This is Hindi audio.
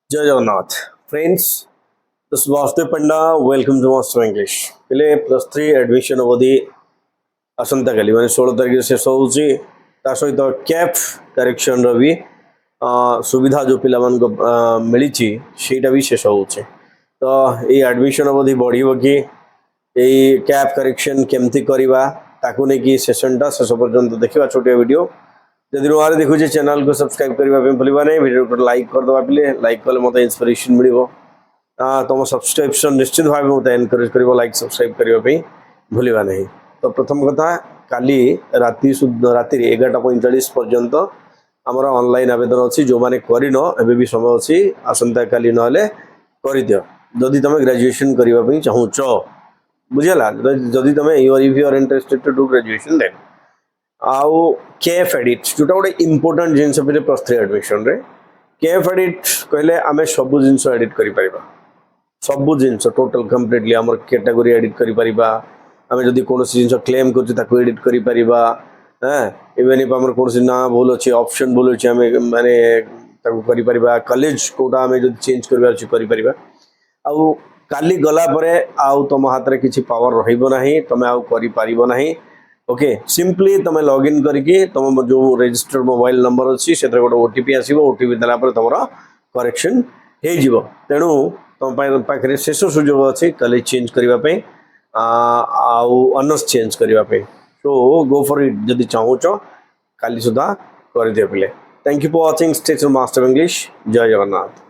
जय Jagannath friends this Vasudev Panda welcome to master English पहले +3 एडमिशन अवधि आसंता काली माने 16 तारिख शेष होउची ता सहित कैफ करेक्शन रो भी सुविधा जो पिला मन को मिली सेटा भी शेष होउची तो ये एडमिशन अवधि बढ़िबो कि ये कैफ करेक्शन केमती करवा ताकू ने कि सेशन टा शेष पर्यंत देखिबा छोटिया वीडियो जदि नुआ देखुचे चैनल को सब्सक्राइब करने भूलवा नहीं वीडियो को लाइक करदे पे लाइक कले मत इंस्पिरेशन मिल तुम सब्सक्रिप्शन निश्चित भाव मत एनकरेज कर लाइक सब्सक्राइब करने भूलवा नहीं। तो प्रथम कथा काली राति 11:45 पर्यंत आमर ऑनलाइन आवेदन अच्छी जो मैंने करन एबे भी समय अच्छी आसंता काली ना कर दियो जदि तुम ग्रेजुएशन करने चाहूच बुझेगा जदि तुम if you are interested to do graduation then आउ केएफ एडिट जोटा गोटे इंपोर्टेंट जिनस पे +3 एडमिशन रे केएफ एडिट कहले आमे सब जिनस एडिट करि परिबा सब जिनस टोटल कंप्लीटली हमर कैटेगरी एडिट करि परिबा आमे जदी कोनोसी जिनस क्लेम करछि ताको एडिट करि परिबा हैं इवन इफ हमर कोनोसी ना भूल अछि ऑप्शन भूल अछि आमे माने ताको करि परिबा कॉलेज कोटा आमे जदी चेंज करबा अछि करि परिबा आउ काली गला परे आउ तुम हाथ रे किछि पावर रहिबो नाही तमे आउ करि परिबो नाही ओके सिंपली तुम लॉगिन करके तुम जो रजिस्टर्ड मोबाइल नंबर अच्छी से गोटे ओटीपी आसो ओटीपी देला तुम करेक्शन हो तेणु तुम पाखे शेष सुजोग अच्छी कल चेंज करने ऑनर्स चेंज करने सो गो फॉर इट जदि चाहूच काली सुधा कर दियो पिले। Thank you for watching stay master English. जय जगन्नाथ।